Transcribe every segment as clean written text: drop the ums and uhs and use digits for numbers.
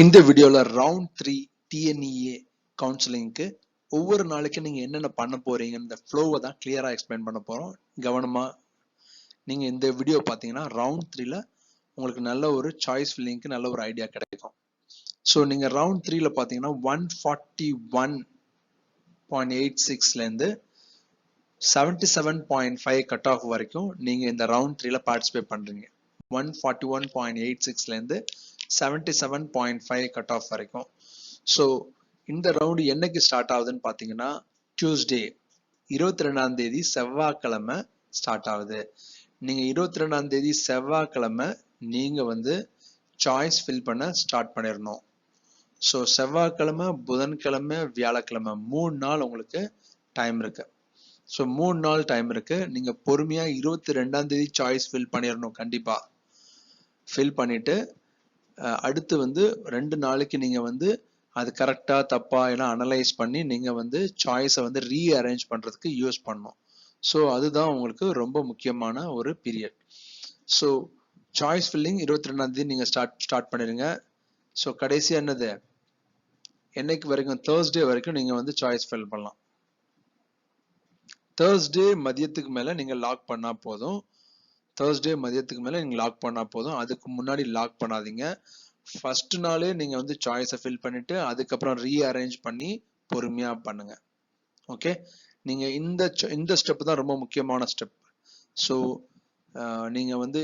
இந்த வீடியோல round 3 TNEA கவுன்சிலிங்க்கு ஒவ்வொரு நாளைக்கு நீங்க என்னென்ன பண்ண போறீங்க இந்த ஃப்ளோவை தான் கிளியரா எக்ஸ்பிளைன் பண்ண போறோம். கவனமா நீங்க இந்த வீடியோ பாத்தீங்கன்னா ரவுண்ட் 3ல உங்களுக்கு நல்ல ஒரு சாய்ஸ் ஃபில்லிங்க்கு நல்ல ஒரு ஐடியா கிடைக்கும். ஸோ நீங்க ரவுண்ட் 3ல பாத்தீங்கன்னா 141.86ல இருந்து 77.5 கட் ஆஃப் வரைக்கும் நீங்க இந்த ரவுண்ட் 3ல பார்ட்டிசிபேட் பண்றீங்க. 141.86ல இருந்து 77.5 கட் ஆஃப் வரைக்கும். ஸோ இந்த ரவுண்டு என்னைக்கு ஸ்டார்ட் ஆகுதுன்னு பார்த்தீங்கன்னா டியூஸ்டே 22ஆம் தேதி செவ்வாய்க்கிழமை ஸ்டார்ட் ஆகுது. நீங்க 22ஆம் தேதி செவ்வாய்க்கிழமை நீங்க வந்து சாய்ஸ் ஃபில் பண்ண ஸ்டார்ட் பண்ணிடணும். ஸோ செவ்வாய்க்கிழமை, புதன்கிழமை, வியாழக்கிழமை 3 நாள் உங்களுக்கு டைம் இருக்கு. ஸோ 3 நாள் டைம் இருக்கு. நீங்க பொறுமையா 22ஆம் தேதி சாய்ஸ் ஃபில் பண்ணிடணும். கண்டிப்பா ஃபில் பண்ணிட்டு அடுத்து வந்து 2 நாளைக்கு நீங்க வந்து அது கரெக்டா தப்பா எல்லாம் அனலைஸ் பண்ணி நீங்க வந்து சாய்ஸை வந்து ரீஅரேஞ்ச் பண்றதுக்கு யூஸ் பண்ணணும். ஸோ அதுதான் உங்களுக்கு ரொம்ப முக்கியமான ஒரு பீரியட். ஸோ சாய்ஸ் ஃபில்லிங் 22ஆம் தேதி நீங்க ஸ்டார்ட் பண்ணிடுங்க. ஸோ கடைசி என்னது என்னைக்கு வரைக்கும் தேர்ஸ்டே வரைக்கும் நீங்க வந்து சாய்ஸ் ஃபில் பண்ணலாம். தேர்ஸ்டே மதியத்துக்கு மேல நீங்க லாக் பண்ணா போதும். தேர்ஸ்டே மதியத்துக்கு மேல நீங்க லாக் பண்ணா போதும். அதுக்கு முன்னாடி லாக் பண்ணாதீங்க. ஃபர்ஸ்ட் நாளே நீங்க வந்து சாய்ஸை ஃபில் பண்ணிட்டு அதுக்கப்புறம் ரீஅரேஞ்ச் பண்ணி பொறுமையா பண்ணுங்க. ஓகே, நீங்க இந்த ஸ்டெப் தான் ரொம்ப முக்கியமான ஸ்டெப். ஸோ நீங்க வந்து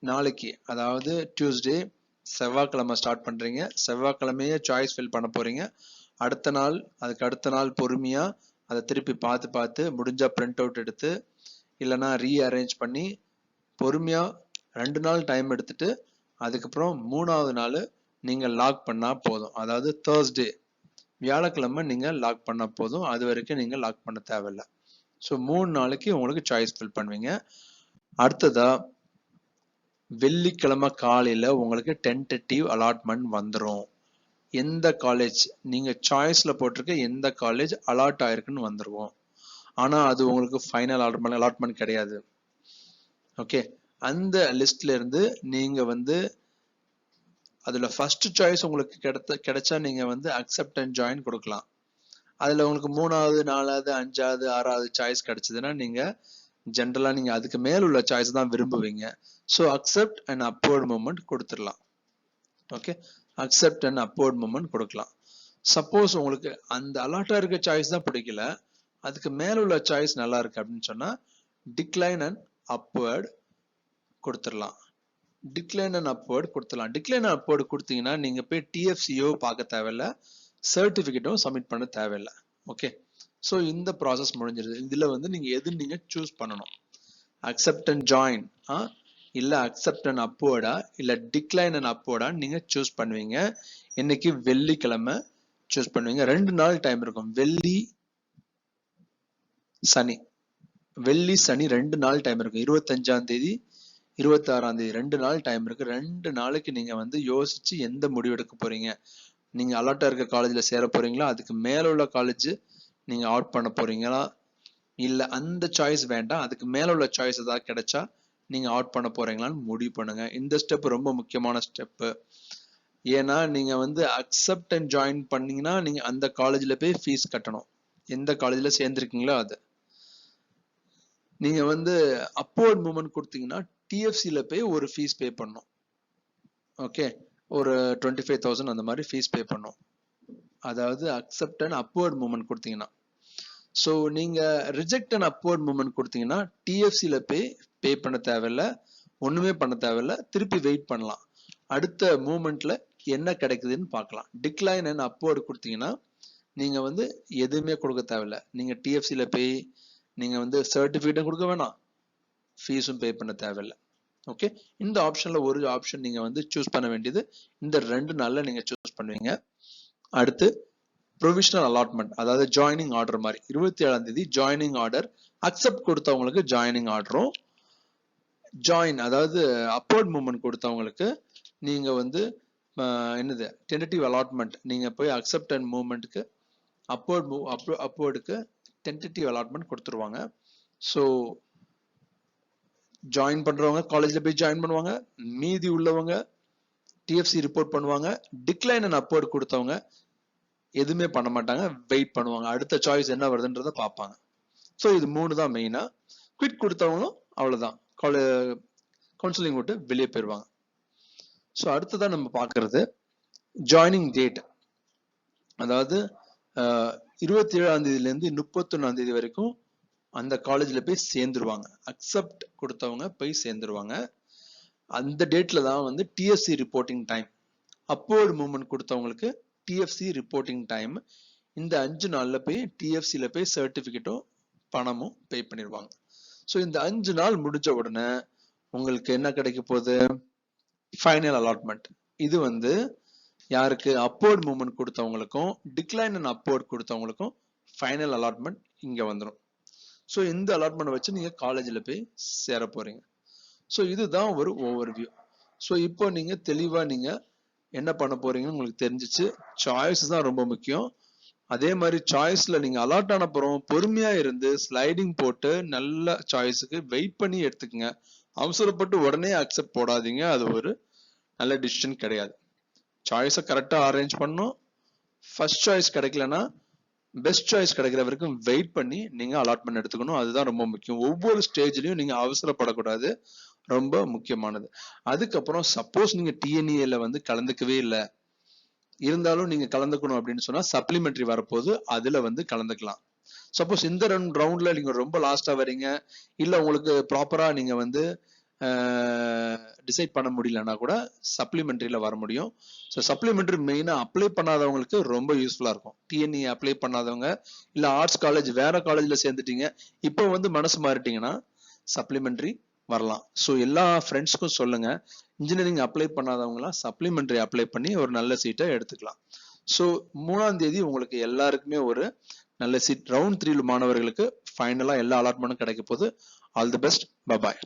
நாளைக்கு அதாவது டியூஸ்டே செவ்வாய்க்கிழமை ஸ்டார்ட் பண்றீங்க. செவ்வாய்க்கிழமையே சாய்ஸ் ஃபில் பண்ண போறீங்க. அடுத்த நாள் அதுக்கு அடுத்த நாள் பொறுமையா அதை திருப்பி பார்த்து முடிஞ்சா பிரிண்ட் அவுட் எடுத்து இல்லைன்னா ரீஅரேஞ்ச் பண்ணி பொறுமையா 2 நாள் டைம் எடுத்துட்டு அதுக்கப்புறம் 3ஆவது நாள் நீங்க லாக் பண்ணா போதும். அதாவது தேர்ஸ்டே வியாழக்கிழமை நீங்க லாக் பண்ணா போதும். அது வரைக்கும் நீங்க லாக் பண்ண தேவையில்லை. ஸோ 3 நாளைக்கு உங்களுக்கு சாய்ஸ் ஃபில் பண்ணுவீங்க. அடுத்ததா வெள்ளிக்கிழமை காலையில உங்களுக்கு டென்டேட்டிவ் அலாட்மெண்ட் வந்துடும். எந்த காலேஜ் நீங்க சாய்ஸ்ல போட்டிருக்க எந்த காலேஜ் அலாட் ஆயிருக்குன்னு வந்துருவோம். ஆனா அது உங்களுக்கு ஃபைனல் அலாட்மெண்ட் கிடையாது. ஓகே, அந்த லிஸ்ட்ல இருந்து நீங்க வந்து அதுல ஃபர்ஸ்ட் சாய்ஸ் உங்களுக்கு கிடைச்சா நீங்க வந்து அக்செப்ட் அண்ட் ஜாயின் கொடுக்கலாம். அதுல உங்களுக்கு 3ஆவது, 4ஆவது, 5ஆவது, 6ஆவது சாய்ஸ் கிடைச்சதுன்னா நீங்க ஜென்ரலா நீங்க அதுக்கு மேல உள்ள சாய்ஸ் தான் விரும்புவீங்க. So accept and upward movement கொடுத்துடலாம். Okay, accept and upward movement கொடுக்கலாம். சப்போஸ் உங்களுக்கு அந்த அலாட்டா இருக்க சாய்ஸ் தான் பிடிக்கல, அதுக்கு மேல உள்ள சாய்ஸ் நல்லா இருக்கு அப்படின்னு சொன்னா டிக்ளைன் அண்ட் அப்வர்ட் கொடுத்துடலாம். டிக்ளைன் அண்ட் அப்வர்ட் கொடுத்துடலாம். டிக்ளைன் அண்ட் அப்வர்ட் கொடுத்தீங்கன்னா நீங்க போய் TFCO பார்க்க தேவையில்ல, சர்டிபிகேட்டும் சப்மிட் பண்ண தேவையில்லை. ஓகே, ஸோ இந்த ப்ராசஸ் முடிஞ்சிருது. இதுல வந்து நீங்க எது நீங்க சூஸ் பண்ணணும், அக்செப்ட் அண்ட் ஜாயின் இல்ல அக்செப்ட் அண்ட் அப்வர்டா இல்ல டிக்ளைன் அண்ட் அப்வர்டா நீங்க சூஸ் பண்ணுவீங்க. இன்னைக்கு வெள்ளிக்கிழமை சூஸ் பண்ணுவீங்க. 2 நாள் டைம் இருக்கும். வெள்ளி சனி 2 நாள் டைம் இருக்கும். 25ஆம் தேதி 26ஆம் தேதி 2 நாள் டைம் இருக்கு. 2 நாளைக்கு நீங்க வந்து யோசிச்சு எந்த முடிவு எடுக்க போறீங்க. நீங்க அலாட்டா இருக்க காலேஜ்ல சேர போறீங்களா, அதுக்கு மேல உள்ள காலேஜ் நீங்க அவுட் பண்ண போறீங்களா, இல்ல அந்த சாய்ஸ் வேண்டாம் அதுக்கு மேல உள்ள சாய்ஸ் ஏதாவது கிடைச்சா நீங்க அவுட் பண்ண போறீங்களான்னு முடிவு பண்ணுங்க. இந்த ஸ்டெப் ரொம்ப முக்கியமான ஸ்டெப். ஏன்னா நீங்க வந்து அக்செப்ட் அண்ட் ஜாயின் பண்ணீங்கன்னா நீங்க அந்த காலேஜ்ல போய் ஃபீஸ் கட்டணும். எந்த காலேஜ்ல சேர்ந்திருக்கீங்களோ அது. நீங்க வந்து அப்வர்ட் மூவ்மெண்ட் கொடுத்தீங்கன்னா TFCல போய் ஒரு ஃபீஸ் பே பண்ணணும். ஓகே, ஒரு 25,000 அந்த மாதிரி ஃபீஸ் பே பண்ணணும். அதாவது அக்செப்ட் அண்ட் அப்வர்ட் மூவ்மெண்ட் கொடுத்தீங்கன்னா. ஸோ நீங்க ரிஜெக்ட் அண்ட் அப்வர்ட் மூவ்மெண்ட் கொடுத்தீங்கன்னா TFCல போய் பே பண்ண தேவையில்ல, ஒண்ணுமே பண்ண தேவையில்ல, திருப்பி வெயிட் பண்ணலாம். அடுத்த மூவ்மெண்ட்ல என்ன கிடைக்குதுன்னு பார்க்கலாம். டிக்ளைன் அண்ட் அப்வர்ட் கொடுத்தீங்கன்னா நீங்க வந்து எதுவுமே கொடுக்க தேவையில்ல. நீங்க TFCல போய் நீங்க வந்து சர்டிபிகேட்டும் கொடுக்க வேணாம், ஃபீஸும் பே பண்ண தேவையில்லை. ஓகே, இந்த ஆப்ஷன்ல ஒரு ஆப்ஷன் நீங்க வந்து சூஸ் பண்ண வேண்டியது இந்த 2 நாள்ல நீங்க சூஸ் பண்ணுவீங்க. அடுத்து ப்ரொவிஷனல் அலாட்மெண்ட், அதாவது ஜாயினிங் ஆர்டர் மாதிரி 27ஆம் தேதி ஜாயினிங் ஆர்டர். அக்செப்ட் கொடுத்தவங்களுக்கு ஜாயினிங் ஆர்டரும், ஜாயின் அதாவது அப்வர்ட் மூவ்மெண்ட் கொடுத்தவங்களுக்கு நீங்க வந்து என்னது டென்டேட்டிவ் அலாட்மெண்ட் நீங்க போய் அக்செப்ட் அண்ட் மூவ்மெண்ட்க்கு அப்வர்டுக்கு டென்டேட்டிவ் அலாட்மெண்ட் கொடுத்துருவாங்க. ஸோ ஜாயின் பண்றவங்க காலேஜ்ல போய் ஜாயின் பண்ணுவாங்க. மீதி உள்ளவங்க டிஎஃப்சி ரிப்போர்ட் பண்ணுவாங்க. டிக்ளைன் அண்ட் அப்வர்ட் கொடுத்தவங்க எதுவுமே பண்ண மாட்டாங்க, வெயிட் பண்ணுவாங்க, அடுத்த சாய்ஸ் என்ன வருதுன்றத பார்ப்பாங்க. ஸோ இது 3 தான் மெயினா. குவிட் கொடுத்தவங்களும் அவ்வளவுதான், கவுன்சிலிங் விட்டு வெளியே போயிடுவாங்க. ஸோ அடுத்ததான் நம்ம பார்க்கறது ஜாயினிங் டேட். அதாவது 27ஆம் தேதியிலேருந்து 31ஆம் தேதி வரைக்கும் அந்த காலேஜ்ல போய் சேர்ந்துருவாங்க. அக்செப்ட் கொடுத்தவங்க போய் சேர்ந்துருவாங்க. அந்த டேட்ல தான் வந்து DFC reporting time. Upward movement கொடுத்தவங்களுக்கு டிஎஃப்சி ரிப்போர்ட்டிங் டைம். இந்த 5 நாள்ல போய் டிஎஃப்சில போய் சர்டிபிகேட்டும் பணமும் பே பண்ணிடுவாங்க. ஸோ இந்த 5 நாள் முடிஞ்ச உடனே உங்களுக்கு என்ன கிடைக்க போகுது? Final allotment. இது வந்து யாருக்கு? அப்வர்ட் மூவ்மெண்ட் கொடுத்தவங்களுக்கும் டிக்ளைன் அண்ட் அப்வர்ட் கொடுத்தவங்களுக்கும் ஃபைனல் அலாட்மெண்ட் இங்க வந்துடும். ஸோ இந்த அலாட்மெண்ட் வச்சு நீங்க காலேஜ்ல போய் சேர போறீங்க. ஸோ இதுதான் ஒரு ஓவர்வியூ. ஸோ இப்போ நீங்க தெளிவா நீங்க என்ன பண்ண போறீங்கன்னு உங்களுக்கு தெரிஞ்சிச்சு. சாய்ஸ் தான் ரொம்ப முக்கியம். அதே மாதிரி சாய்ஸ்ல நீங்க அலாட் ஆன அப்புறம் பொறுமையா இருந்து ஸ்லைடிங் போட்டு நல்ல சாய்ஸுக்கு வெயிட் பண்ணி எடுத்துக்கங்க. அவசரப்பட்டு உடனே அக்செப்ட் போடாதீங்க, அது ஒரு நல்ல டிசிஷன் கிடையாது. சாய்ஸை கரெக்டா அரேஞ்ச் பண்ணும். ஃபர்ஸ்ட் சாய்ஸ் கிடைக்கலன்னா பெஸ்ட் சாய்ஸ் கிடைக்கிற வரைக்கும் வெயிட் பண்ணி நீங்க அலாட்மெண்ட் எடுத்துக்கணும். அதுதான் ரொம்ப முக்கியம். ஒவ்வொரு ஸ்டேஜ்லயும் நீங்க அவசரப்படக்கூடாது, ரொம்ப முக்கியமானது. அதுக்கப்புறம் சப்போஸ் நீங்க டிஎன்இஏல வந்து கலந்துக்கவே இல்லை, இருந்தாலும் நீங்க கலந்துக்கணும் அப்படின்னு சொன்னா சப்ளிமெண்டரி வரப்போது, அதுல வந்து கலந்துக்கலாம். சப்போஸ் இந்த ரவுண்ட்ல நீங்க ரொம்ப லாஸ்டா வரீங்க, இல்ல உங்களுக்கு ப்ராப்பரா நீங்க வந்து டிசைட் பண்ண முடியலன்னா கூட சப்ளிமெண்டரியில வர முடியும். ஸோ சப்ளிமெண்டரி மெயினா அப்ளை பண்ணாதவங்களுக்கு ரொம்ப யூஸ்ஃபுல்லா இருக்கும். டிஎன்இ அப்ளை பண்ணாதவங்க, இல்ல ஆர்ட்ஸ் காலேஜ் வேற காலேஜ்ல சேர்ந்துட்டீங்க, இப்போ வந்து மனசு மாறிட்டீங்கன்னா சப்ளிமெண்டரி வரலாம். ஸோ எல்லா ஃப்ரெண்ட்ஸ்க்கும் சொல்லுங்க, இன்ஜினியரிங் அப்ளை பண்ணாதவங்களாம் சப்ளிமெண்டரி அப்ளை பண்ணி ஒரு நல்ல சீட்டை எடுத்துக்கலாம். ஸோ 3ஆம் தேதி உங்களுக்கு எல்லாருக்குமே ஒரு நல்ல சீட். ரவுண்ட் 3 மாணவர்களுக்கு ஃபைனலா எல்லா அலாட்மெண்ட்டும் கிடைக்க போகுது. All the best. Bye bye.